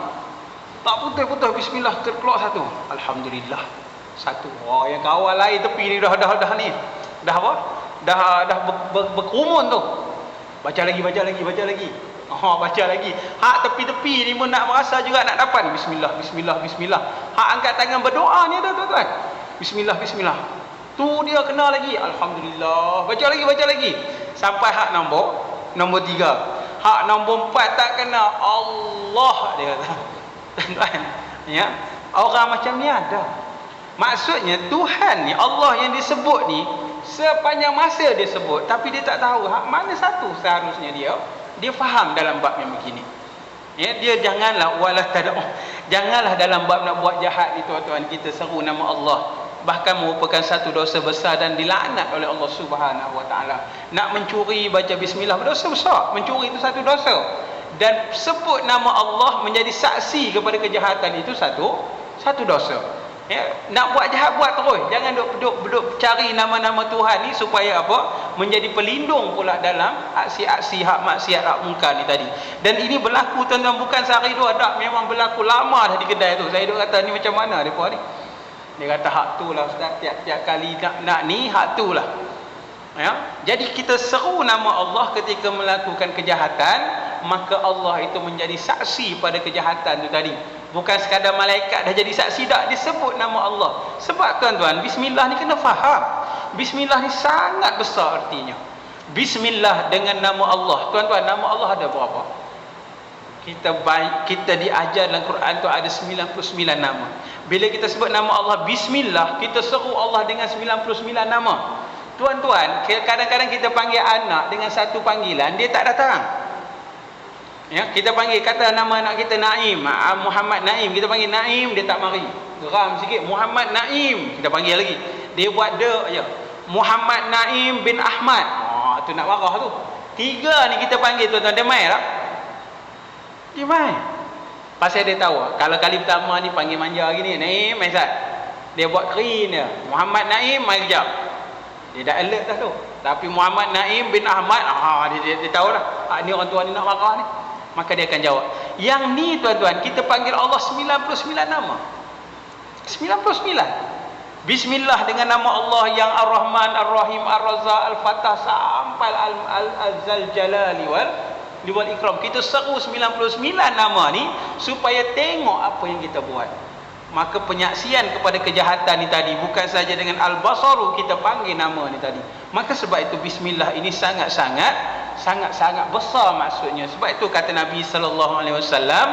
tak putus-putus. Bismillah terkeluar satu. Alhamdulillah. Satu. Oh, yang kawan lain tepi ni dah ni. Dah apa? Dah berkerumun tu. Baca lagi. Baca lagi. Hak tepi-tepi ni pun nak merasa juga nak dapat. Bismillah, bismillah, bismillah. Hak angkat tangan berdoa ni dah tuan-tuan. Bismillah, bismillah. Tu dia kena lagi. Alhamdulillah. Baca lagi. Sampai hak nombor 3. Hak nombor 4 tak kena. Allah dia kata. Tuan-tuan, ya. Orang macam ni ada. Maksudnya Tuhan ni, Allah yang disebut ni, sepanjang masa dia sebut, tapi dia tak tahu hak mana satu seharusnya dia faham dalam bab yang begini. Ya, dia janganlah janganlah dalam bab nak buat jahat ni tuan-tuan kita seru nama Allah. Bahkan merupakan satu dosa besar dan dilaknat oleh Allah Subhanahu Wa Taala. Nak mencuri baca bismillah berdosa besar. Mencuri itu satu dosa. Dan sebut nama Allah menjadi saksi kepada kejahatan itu satu dosa. Ya, nak buat jahat buat terus. Jangan duk cari nama-nama Tuhan ni supaya apa? Menjadi pelindung pula dalam aksi-aksi hak maksiat hak mungkar ni tadi. Dan ini berlaku tuan-tuan bukan sehari dua dak, memang berlaku lama dah di kedai tu. Saya duk kata ni macam mana depa ni? Dia kata hak tu lah Ustaz, tiap-tiap kali nak ni hak tu lah. Ya? Jadi kita seru nama Allah ketika melakukan kejahatan, maka Allah itu menjadi saksi pada kejahatan tu tadi. Bukan sekadar malaikat dah jadi saksi, tak, disebut nama Allah. Sebab tuan-tuan, bismillah ni kena faham. Bismillah ni sangat besar artinya. Bismillah dengan nama Allah. Tuan-tuan, nama Allah ada berapa? Kita diajar dalam Quran tu ada 99 nama. Bila kita sebut nama Allah bismillah, kita seru Allah dengan 99 nama. Tuan-tuan, kadang-kadang kita panggil anak dengan satu panggilan, dia tak datang. Ya, kita panggil, kata nama anak kita Naim, Muhammad Naim, kita panggil Naim, dia tak mari. Geram sikit, Muhammad Naim, kita panggil lagi. Dia buat je. Muhammad Naim bin Ahmad. Tu nak marah tu. 3 ni kita panggil tuan-tuan, dia main tak? Dia main. Pasal dia tahu kalau kali pertama ni panggil manja gini, Naim main sat. Dia buat clean dia. Muhammad Naim main kejap. Dia dah alert dah tu. Tapi Muhammad Naim bin Ahmad, dia tahu dah. Ni orang tua ni nak marah ni. Maka dia akan jawab. Yang ni tuan-tuan, kita panggil Allah 99 nama. 99. Bismillah dengan nama Allah yang Ar-Rahman, Ar-Rahim, Ar-Razzaq, Al-Fatah sampai Al-Zal Jalali wal Ikram. Kita seru 99 nama ni supaya tengok apa yang kita buat. Maka penyaksian kepada kejahatan ni tadi bukan saja dengan Al-Basaru kita panggil nama ni tadi. Maka sebab itu bismillah ini sangat-sangat besar maksudnya. Sebab itu kata Nabi sallallahu alaihi wasallam,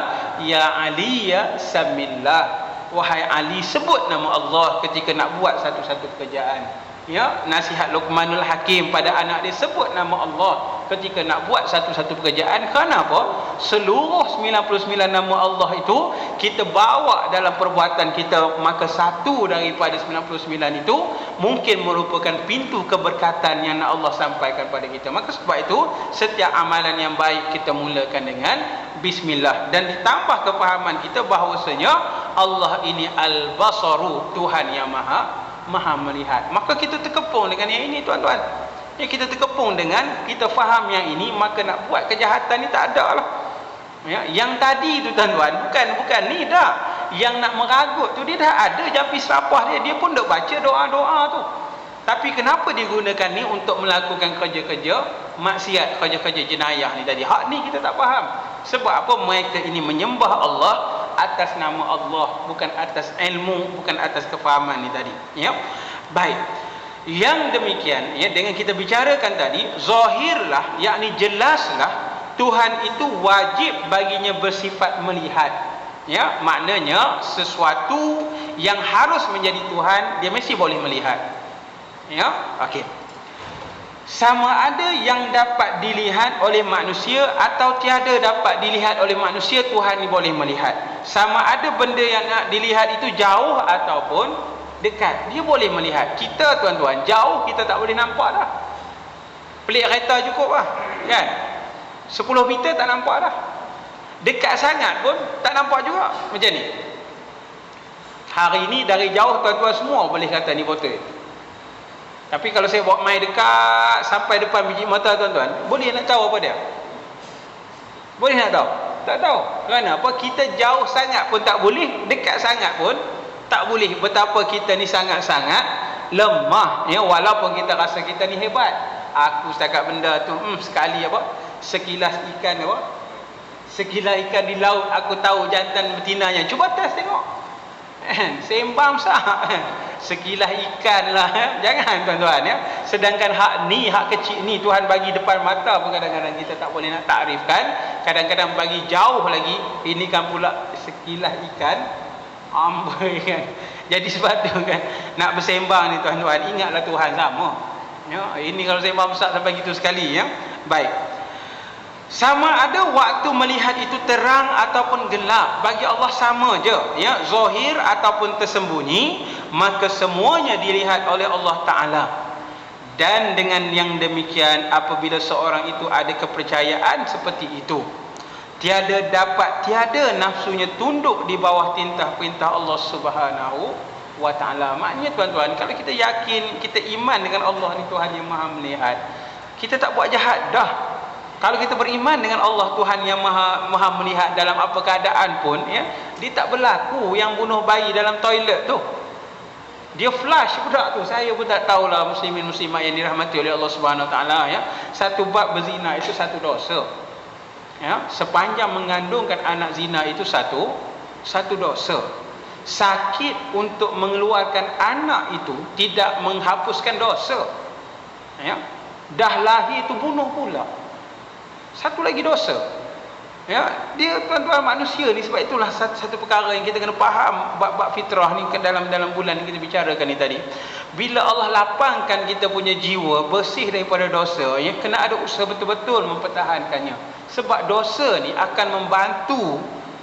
ya Ali ya samillah. Wahai Ali, sebut nama Allah ketika nak buat satu-satu pekerjaan. Ya, nasihat Luqmanul Hakim pada anak dia, sebut nama Allah ketika nak buat satu-satu pekerjaan. Kenapa? Seluruh 99 nama Allah itu kita bawa dalam perbuatan kita, maka satu daripada 99 itu mungkin merupakan pintu keberkatan yang Allah sampaikan pada kita. Maka sebab itu setiap amalan yang baik kita mulakan dengan bismillah, dan ditambah kefahaman kita bahawasanya Allah ini Al-Basaru, Tuhan yang maha melihat. Maka kita terkepung dengan yang ini tuan-tuan. Ya, kita terkepung dengan kita faham yang ini, maka nak buat kejahatan ni tak ada lah. Ya, yang tadi tu tuan-tuan bukan ni dah. Yang nak meragut tu dia dah ada japis rapah dia pun dah baca doa-doa tu. Tapi kenapa digunakan ni untuk melakukan kerja-kerja maksiat, kerja-kerja jenayah ni tadi? Hak ni kita tak faham. Sebab apa? Mereka ini menyembah Allah atas nama Allah, bukan atas ilmu, bukan atas kefahaman ni tadi. Ya. Baik. Yang demikian, ya, dengan kita bicarakan tadi, zahirlah, yakni jelaslah Tuhan itu wajib baginya bersifat melihat. Ya, maknanya sesuatu yang harus menjadi Tuhan, dia mesti boleh melihat. Ya, okey. Sama ada yang dapat dilihat oleh manusia atau tiada dapat dilihat oleh manusia, Tuhan ni boleh melihat. Sama ada benda yang nak dilihat itu jauh ataupun dekat, dia boleh melihat. Kita tuan-tuan, jauh kita tak boleh nampak dah. Pelik kereta cukup lah, kan? 10 meter tak nampak dah. Dekat sangat pun tak nampak juga. Macam ni. Hari ni dari jauh tuan-tuan semua boleh kata ni botol. Tapi kalau saya bawa mai dekat sampai depan biji mata tuan-tuan, boleh nak tahu apa dia? Boleh nak tahu? Tak tahu. Kerana apa? Kita jauh sangat pun tak boleh, dekat sangat pun tak boleh. Betapa kita ni sangat-sangat lemah, ya, walaupun kita rasa kita ni hebat. Aku setakat benda tu sekali apa? Sekilas ikan apa? Sekilas ikan di laut aku tahu jantan betinanya. Cuba test tengok. Sembang sah. Sekilas ikan lah. Jangan tuan-tuan, ya. Sedangkan hak ni, hak kecil ni Tuhan bagi depan mata pun kadang-kadang kita tak boleh nak takrifkan. Kadang-kadang bagi jauh lagi. Ini kan pula sekilas ikan. Amboi kan. Jadi sebab tu kan, nak bersembang ni tuan-tuan, ingatlah Tuhan sama. Ya, ini kalau sembang besar sampai gitu sekali, ya. Baik. Sama ada waktu melihat itu terang ataupun gelap, bagi Allah sama je, ya, zahir ataupun tersembunyi, maka semuanya dilihat oleh Allah Ta'ala. Dan dengan yang demikian, apabila seorang itu ada kepercayaan seperti itu, tiada nafsunya tunduk di bawah tintah-perintah Allah Subhanahu wa Ta'ala. Maknanya tuan-tuan, kalau kita yakin, kita iman dengan Allah ni Tuhan yang Maha melihat, kita tak buat jahat dah. Kalau kita beriman dengan Allah Tuhan yang maha melihat dalam apa keadaan pun, ya, dia tak berlaku yang bunuh bayi dalam toilet tu. Dia flush budak tu. Saya pun tak tahulah muslimin muslimat yang dirahmati oleh Allah Subhanahu Wa Taala, ya. Satu bab berzina itu satu dosa. Ya, sepanjang mengandungkan anak zina itu satu dosa. Sakit untuk mengeluarkan anak itu tidak menghapuskan dosa. Ya. Dah lahir itu bunuh pula. Satu lagi dosa. Ya, dia tuan-tuan manusia ni, sebab itulah satu perkara yang kita kena faham bab fitrah ni dalam bulan kita bicarakan ni tadi. Bila Allah lapangkan kita punya jiwa bersih daripada dosa, ya, kena ada usaha betul-betul mempertahankannya. Sebab dosa ni akan membantu,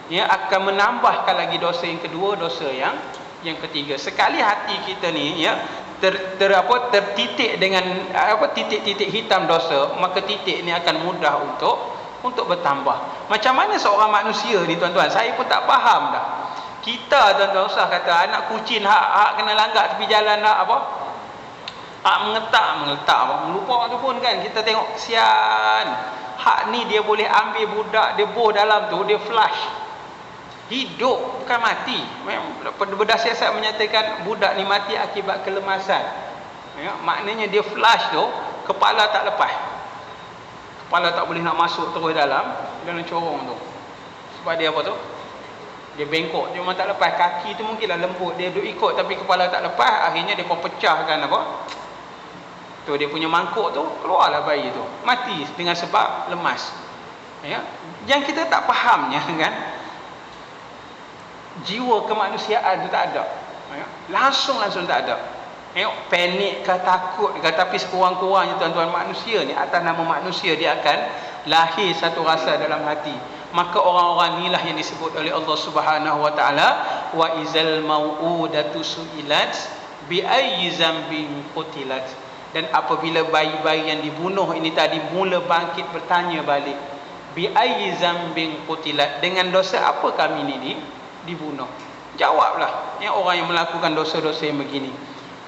ya, akan menambahkan lagi dosa yang kedua, dosa yang ketiga. Sekali hati kita ni, ya, tertitik dengan titik-titik hitam dosa, maka titik ni akan mudah untuk bertambah. Macam mana seorang manusia ni tuan-tuan, saya pun tak faham dah. Kita tuan-tuan usah kata anak kucing hak kena langgar tepi jalan hak apa? Hak mengetak apa? Melupa tu pun kan kita tengok kesian. Hak ni dia boleh ambil budak dia boh dalam tu, dia flush. Hidup bukan mati. Berdasar menyatakan budak ni mati akibat kelemasan. Ya, maknanya dia flush tu, kepala tak lepas. Kepala tak boleh nak masuk terus dalam corong tu. Sebab dia apa tu? Dia bengkok, dia memang tak lepas. Kaki tu mungkinlah lembut, dia duduk ikut, tapi kepala tak lepas. Akhirnya dia pun pecahkan apa? Tu dia punya mangkuk tu, keluarlah bayi tu. Mati dengan sebab lemas. Ya, yang kita tak fahamnya kan, jiwa kemanusiaan tu tak ada, ya? Langsung tak ada. Panik ke takut ke, tapi sekurang-kurangnya tuan-tuan, manusia ni atas nama manusia dia akan lahir satu rasa dalam hati. Maka orang-orang inilah yang disebut oleh Allah Subhanahu Wa Taala, wa izal mau'udatu su'ilat bi ayyi zambin qutilat. Dan apabila bayi-bayi yang dibunuh ini tadi mula bangkit bertanya balik, bi ayyi zambin qutilat, dengan dosa apa kami ni dibunuh? Jawablah yang orang yang melakukan dosa-dosa yang begini.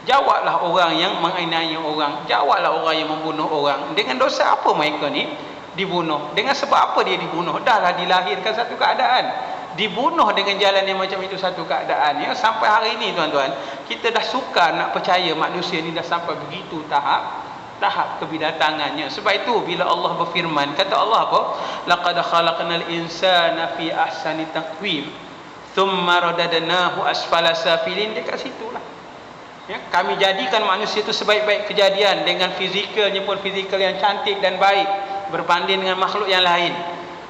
Jawablah orang yang menganiaya orang. Jawablah orang yang membunuh orang. Dengan dosa apa mereka ni dibunuh? Dengan sebab apa dia dibunuh? Dahlah dilahirkan satu keadaan, dibunuh dengan jalan yang macam itu satu keadaan, ya. Sampai hari ini tuan-tuan, kita dah sukar nak percaya manusia ni dah sampai begitu tahap kebidatangannya. Sebab itu bila Allah berfirman, kata Allah apa? Laqad khalaqnal insana fi ahsani taqwim thumma radadnahu asfala safilin. Dia kat situlah, ya, kami jadikan manusia itu sebaik-baik kejadian, dengan fizikalnya pun fizikal yang cantik dan baik berbanding dengan makhluk yang lain,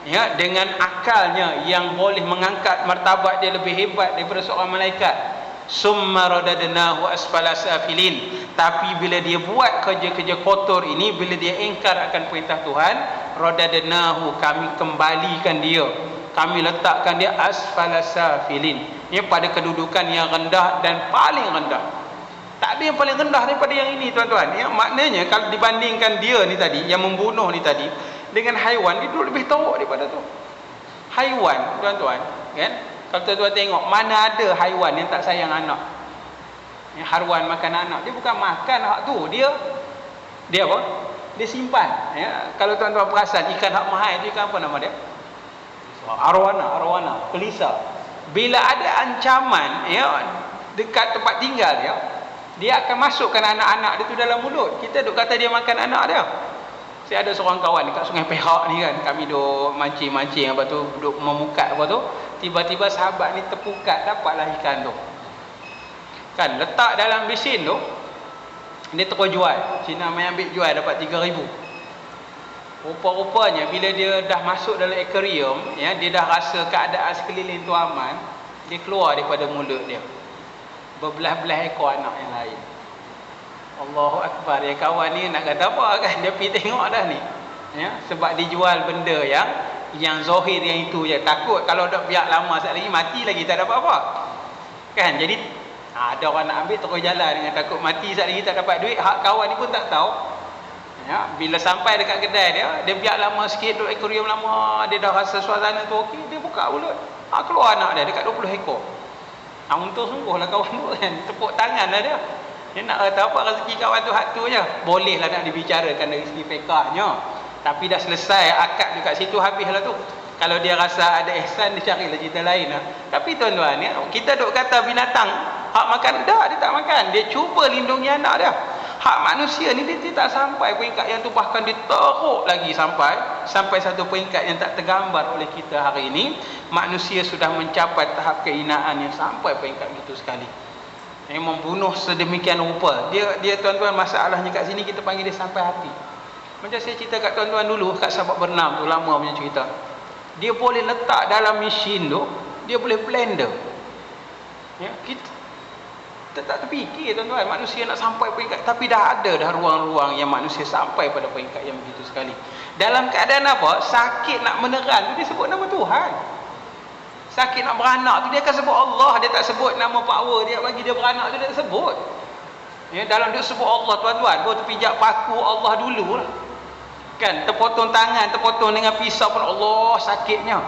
ya, dengan akalnya yang boleh mengangkat martabat dia lebih hebat daripada seorang malaikat. Summa radadnahu asfala safilin. Tapi bila dia buat kerja-kerja kotor ini, bila dia ingkar akan perintah Tuhan, radadnahu, kami kembalikan dia, kami letakkan dia asfala safilin, ya, pada kedudukan yang rendah dan paling rendah. Tak ada yang paling rendah daripada yang ini tuan-tuan, ya. Maknanya kalau dibandingkan dia ni tadi, yang membunuh ni tadi, dengan haiwan, dia duduk lebih teruk daripada tu. Haiwan tuan-tuan, kan, kalau tuan-tuan tengok, mana ada haiwan yang tak sayang anak? haruan makan anak, dia bukan makan hak tu, dia apa? Dia simpan. Ya, kalau tuan-tuan perasan ikan hak mahal tu ikan apa nama dia? Arowana, kelisa. Bila ada ancaman ya dekat tempat tinggal dia akan masukkan anak-anak dia tu dalam mulut. Kita duk kata dia makan anak dia. Saya ada seorang kawan dekat Sungai Perak ni kan, kami duk mancing-mancing apa tu, duk memukat apa tu, tiba-tiba sahabat ni terpukat, dapatlah ikan tu. Kan letak dalam besin tu, dia terus jual. Cina main ambil jual dapat 3,000. Rupa-rupanya bila dia dah masuk dalam akuarium, ya, dia dah rasa keadaan sekeliling tu aman, dia keluar daripada mulut dia berbelah-belah ekor anak yang lain. Allahu Akbar. Ya, kawan ni nak kata apa kan, dia pergi tengok dah ni ya, sebab dijual benda yang zahir yang itu je. Takut kalau dah biar lama sekali lagi mati lagi tak dapat apa kan. Jadi ada orang nak ambil terus jalan dengan takut mati sekali lagi tak dapat duit. Hak kawan ni pun tak tahu ya, bila sampai dekat kedai dia biar lama sikit duduk akuarium lama, dia dah rasa suasana tu okey, dia buka mulut, keluar anak dia dekat 20 ekor. Untung sungguh lah kawan tu kan, tepuk tangan lah dia. Dia nak kata apa rezeki kawan tu hak tu je. Boleh lah nak dibicarakan dari segi fiqahnya, tapi dah selesai akad dekat situ, habis lah tu. Kalau dia rasa ada ihsan, dia carilah cerita lain lah. Tapi tuan-tuan ya, kita duk kata binatang hak makan, dah dia tak makan, dia cuba lindungi anak dia. Hak manusia ni dia tak sampai peringkat yang tu, bahkan dia teruk lagi sampai satu peringkat yang tak tergambar oleh kita hari ini. Manusia sudah mencapai tahap kehinaan yang sampai peringkat gitu sekali. Yang membunuh sedemikian rupa. Dia tuan-tuan, masalahnya kat sini kita panggil dia sampai hati. Macam saya cerita kat tuan-tuan dulu kat sahabat berenam tu, lama punya cerita. Dia boleh letak dalam mesin tu, dia boleh blender. Ya, kita tak terfikir tuan-tuan manusia nak sampai peringkat, tapi dah ada dah ruang-ruang yang manusia sampai pada peringkat yang begitu sekali. Dalam keadaan apa? Sakit nak meneran tu dia sebut nama Tuhan. Sakit nak beranak tu dia akan sebut Allah, dia tak sebut nama power dia bagi dia beranak tu, dia tak sebut. Ya, dalam dia sebut Allah tuan-tuan, baru terpijak paku Allah dulu lah. Kan, terpotong tangan, terpotong dengan pisau pun Allah sakitnya.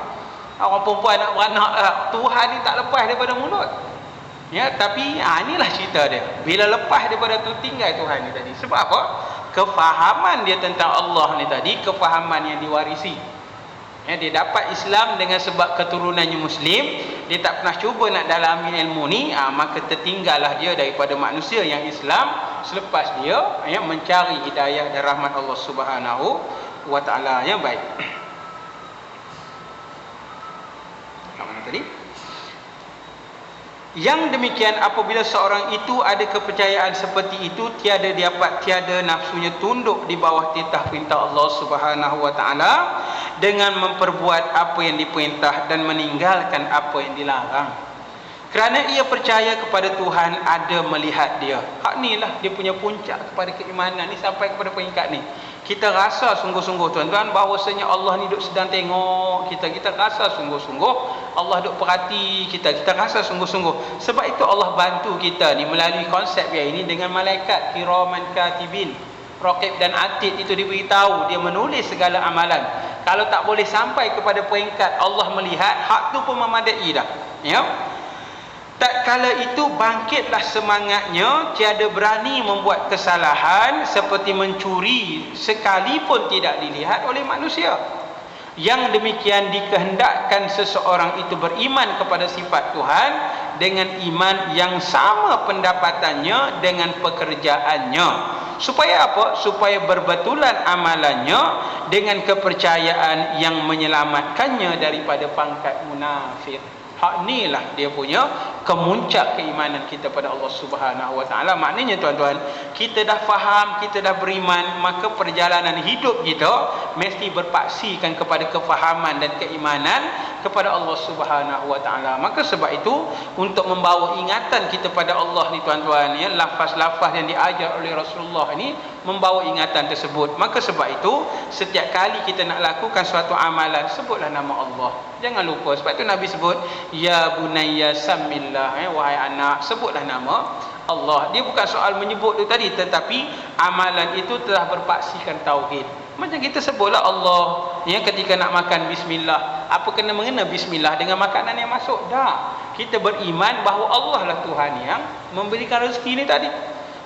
Orang perempuan nak beranak, Tuhan ni tak lepas daripada mulut. Ya, tapi inilah cerita dia. Bila lepas daripada tu tinggal Tuhan ni tadi. Sebab apa? Kefahaman dia tentang Allah ni tadi, kefahaman yang diwarisi. Ya, dia dapat Islam dengan sebab keturunannya Muslim, dia tak pernah cuba nak dalami ilmu ni, maka tertinggallah dia daripada manusia yang Islam selepas dia mencari hidayah dan rahmat Allah Subhanahu wa taala yang baik. Mana tadi? Yang demikian, apabila seorang itu ada kepercayaan seperti itu, tiada nafsunya tunduk di bawah titah perintah Allah Subhanahu wa taala dengan memperbuat apa yang diperintah dan meninggalkan apa yang dilarang. Kerana ia percaya kepada Tuhan ada melihat dia. Hak ni lah dia punya puncak kepada keimanan ni, sampai kepada peringkat ni. Kita rasa sungguh-sungguh tuan-tuan bahawasanya Allah ni duk sedang tengok kita. Kita rasa sungguh-sungguh Allah duk perhati kita. Kita rasa sungguh-sungguh. Sebab itu Allah bantu kita ni melalui konsep yang ini dengan malaikat kiraman katibin, raqib dan atid. Itu diberitahu dia menulis segala amalan. Kalau tak boleh sampai kepada peringkat Allah melihat, hak tu pun memadai dah. Ya. Tak kala itu bangkitlah semangatnya, tiada berani membuat kesalahan seperti mencuri sekalipun tidak dilihat oleh manusia. Yang demikian dikehendakkan seseorang itu beriman kepada sifat Tuhan dengan iman yang sama pendapatannya dengan pekerjaannya. Supaya apa? Supaya berbetulan amalannya dengan kepercayaan yang menyelamatkannya daripada pangkat munafik. Hak ni lah dia punya kemuncak keimanan kita pada Allah Subhanahu wa taala. Maknanya tuan-tuan, kita dah faham, kita dah beriman, maka perjalanan hidup kita mesti berpaksikan kepada kefahaman dan keimanan kepada Allah Subhanahu wa taala. Maka sebab itu untuk membawa ingatan kita pada Allah ni tuan-tuan, ya, lafaz-lafaz yang diajar oleh Rasulullah ni membawa ingatan tersebut. Maka sebab itu setiap kali kita nak lakukan suatu amalan, sebutlah nama Allah. Jangan lupa. Sebab itu Nabi sebut, ya bunayya samillah, wahai anak, sebutlah nama Allah. Dia bukan soal menyebut tu tadi, tetapi amalan itu telah berpaksikan tauhid. Macam kita sebutlah Allah, ya, ketika nak makan bismillah. Apa kena mengena bismillah dengan makanan yang masuk? Dah. Kita beriman bahawa Allah lah Tuhan yang memberikan rezeki ni tadi.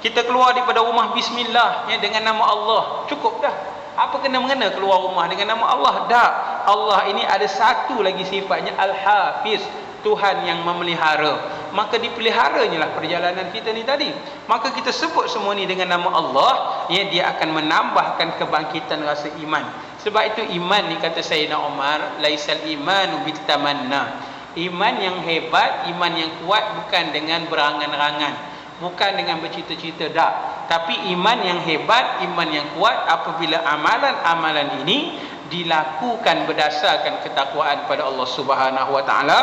Kita keluar daripada rumah bismillah, ya, dengan nama Allah. Cukup dah. Apa kena mengena keluar rumah dengan nama Allah? Dah. Allah ini ada satu lagi sifatnya Al-Hafiz, Tuhan yang memelihara. Maka dipeliharanya lah perjalanan kita ni tadi. Maka kita sebut semua ni dengan nama Allah, ya, dia akan menambahkan kebangkitan rasa iman. Sebab itu iman ni, kata Sayyidina Umar, laisal imanu bitamanna. Iman yang hebat, iman yang kuat bukan dengan berangan-angan, bukan dengan bercita-cita, dak. Tapi iman yang hebat, iman yang kuat apabila amalan-amalan ini dilakukan berdasarkan ketakwaan pada Allah Subhanahu Wa Taala,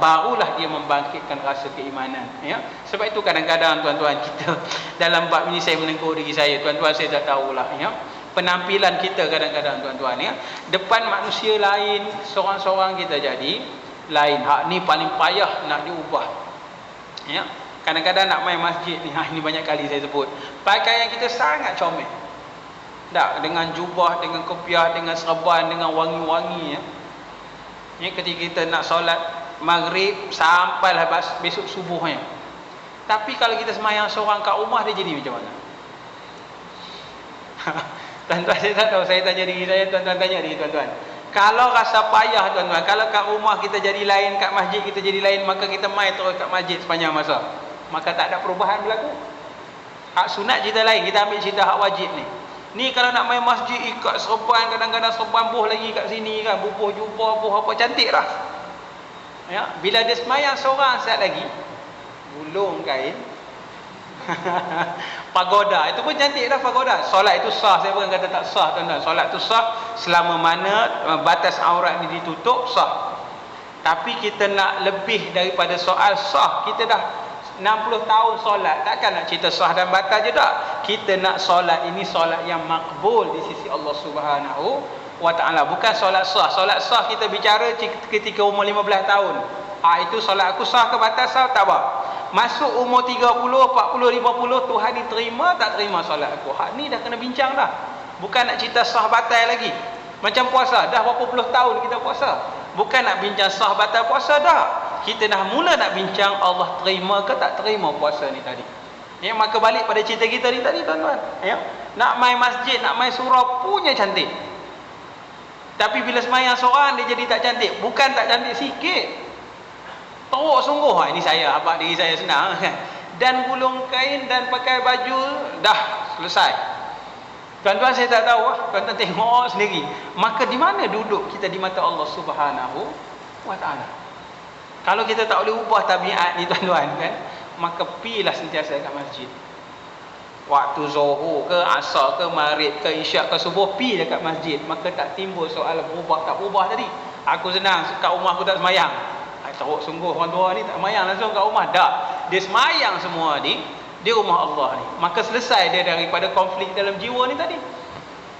barulah dia membangkitkan rasa keimanan, ya. Sebab itu kadang-kadang tuan-tuan, kita dalam bab ini saya menegur diri saya, tuan-tuan, saya tak tahulah, ya, penampilan kita kadang-kadang tuan-tuan, ya, depan manusia lain, seorang-seorang kita jadi lain. Hak ni paling payah nak diubah, ya. Kadang-kadang nak main masjid ni, ini banyak kali saya sebut, pakaian kita sangat comel, tak, dengan jubah, dengan kopiah, dengan serban, dengan wangi-wangi, ya. Ya, ketika kita nak solat maghrib sampai besok subuhnya. Tapi kalau kita semayang seorang kat rumah, dia jadi macam mana? Tuan-tuan, saya tak tahu, saya tanya diri saya, tuan-tuan tanya diri tuan-tuan. Kalau rasa payah tuan-tuan, kalau kat rumah kita jadi lain, kat masjid kita jadi lain, maka kita main terus kat masjid sepanjang masa, maka tak ada perubahan berlaku. Hak sunat cerita lain, kita ambil cerita hak wajib ni. Ni kalau nak main masjid, ikat serban, kadang-kadang serban buh lagi kat sini kan, bubuh jubah, buh apa, cantik lah, ya. Bila dia semayang seorang saat lagi, gulung kain pagoda, itu pun cantik dah pagoda. Solat itu sah, saya bukan kata tak sah tuan-tuan. Solat itu sah selama mana batas aurat ni ditutup, sah. Tapi kita nak lebih daripada soal sah. Kita dah 60 tahun solat, takkan nak cerita sah dan batal je tak. Kita nak solat ini solat yang makbul di sisi Allah Subhanahu Wa Taala, bukan solat sah. Solat sah kita bicara ketika umur 15 tahun. Itu solat aku sah ke batal, sah tak apa. Masuk umur 30, 40, 50, Tuhan ni terima tak terima solat aku. Hak ni dah kena bincang dah. Bukan nak cerita sah batal lagi. Macam puasa, dah berapa puluh tahun kita puasa. Bukan nak bincang sah batal puasa dah. Kita dah mula nak bincang Allah terima ke tak terima puasa ni tadi. Ya, maka balik pada cerita kita ni tadi tuan-tuan, ya. Nak main masjid, nak main surau punya cantik. Tapi bila semayang seorang, dia jadi tak cantik. Bukan tak cantik sikit, teruk sungguh. Ini saya, abang diri saya senang kan. Dan gulung kain dan pakai baju, dah selesai. Tuan-tuan, saya tak tahu, tuan-tuan tengok sendiri. Maka di mana duduk kita di mata Allah Subhanahu Wa Taala? Kalau kita tak boleh ubah tabiat ni tuan-tuan kan, maka pilah sentiasa kat masjid. Waktu zuhur ke, asar ke, maghrib ke, isyak ke, subuh, pi dekat masjid. Maka tak timbul soal berubah tak berubah tadi. Aku senang, kat rumah aku tak semayang. Teruk sungguh orang tua ni tak semayang langsung kat rumah. Tak, dia semayang semua di rumah Allah ni. Maka selesai dia daripada konflik dalam jiwa ni tadi.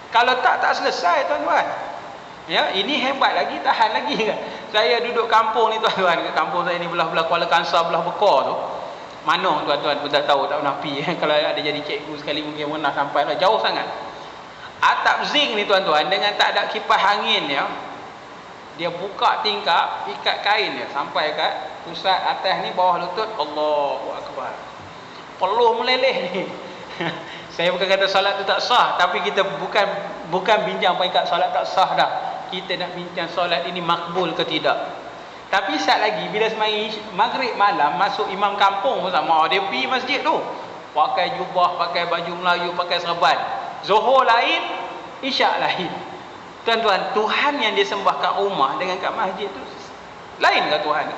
Kalau tak selesai tuan-tuan, ya. Ini hebat lagi, tahan lagi kan. Saya duduk kampung ni tuan-tuan, kampung saya ni belah-belah Kuala Kangsar, belah Bekar tu. Mana tuan-tuan pun tak tahu, tak pernah pergi. Kalau ada jadi cikgu sekali mungkin pernah sampai lah, jauh sangat. Atap zinc ni tuan-tuan, dengan tak ada kipas angin, ya. Dia buka tingkap, ikat kain dia sampai kat pusat atas ni, bawah lutut. Allahu Akbar. Peluh meleleh ni. Saya bukan kata solat tu tak sah, tapi kita bukan bincang peringkat solat tak sah dah. Kita nak bincang solat ini makbul ke tidak. Tapi saat lagi bila semai maghrib malam, masuk imam kampung pun sama, dia pergi masjid tu pakai jubah, pakai baju Melayu, pakai serban. Zuhur lain, isyak lain. Tuan-tuan, Tuhan yang dia sembah kat rumah dengan kat masjid tu lain ke Tuhan?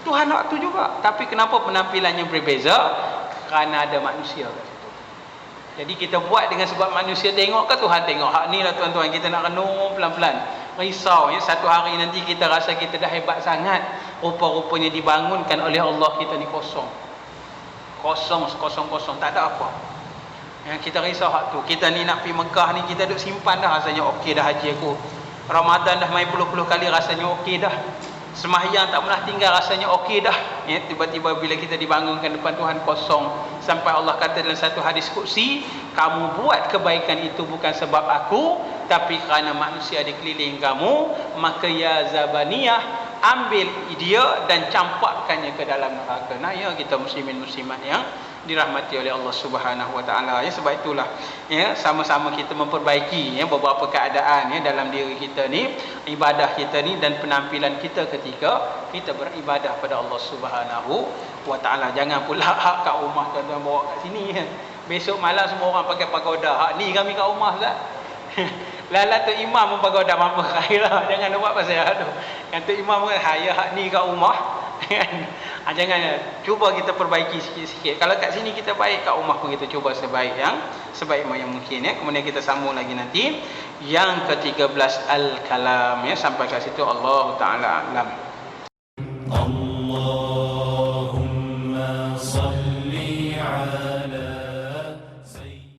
Tuhan waktu juga. Tapi kenapa penampilannya berbeza? Kerana ada manusia kat situ. Jadi kita buat dengan sebab manusia tengok ke Tuhan tengok. Hak ni lah tuan-tuan, kita nak renung pelan-pelan. Risau, ya, satu hari nanti kita rasa kita dah hebat sangat, rupa-rupanya dibangunkan oleh Allah kita ni kosong, tak ada apa. Ya, kita risau hak tu. Kita ni nak pergi Mekah ni, kita duk simpan dah, rasanya okey dah haji aku. Ramadan dah main puluh-puluh kali, rasanya okey dah. Semahyang tak pernah tinggal, rasanya okey dah. Ya, tiba-tiba bila kita dibangunkan depan Tuhan kosong. Sampai Allah kata dalam satu hadis qudsi, kamu buat kebaikan itu bukan sebab aku, tapi kerana manusia di keliling kamu, maka ya zabaniyah, ambil dia dan campakkannya ke dalam neraka. Nah, ya kita muslimin muslimat yang dirahmati oleh Allah Subhanahu wa taala, ya. Sebab itulah, ya, sama-sama kita memperbaiki, ya, beberapa keadaan, ya, dalam diri kita ni, ibadah kita ni dan penampilan kita ketika kita beribadah pada Allah Subhanahu wa taala. Jangan pula hak kat rumah tuan-tuan bawa kat sini, ya. Besok malam semua orang pakai pagoda. Hak ni kami kat rumah Ustaz. Lala tu imam pun pagoda mampu khairlah. Jangan buat pasal tu. Yang tu imam pun haya hak ni kat rumah. Jangan, cuba kita perbaiki sikit-sikit. Kalau kat sini kita baik, kat rumah pun kita cuba sebaik yang mungkin, ya. Kemudian kita sambung lagi nanti yang ke-13 al-kalam, ya. Sampai kat situ Allah taala alam.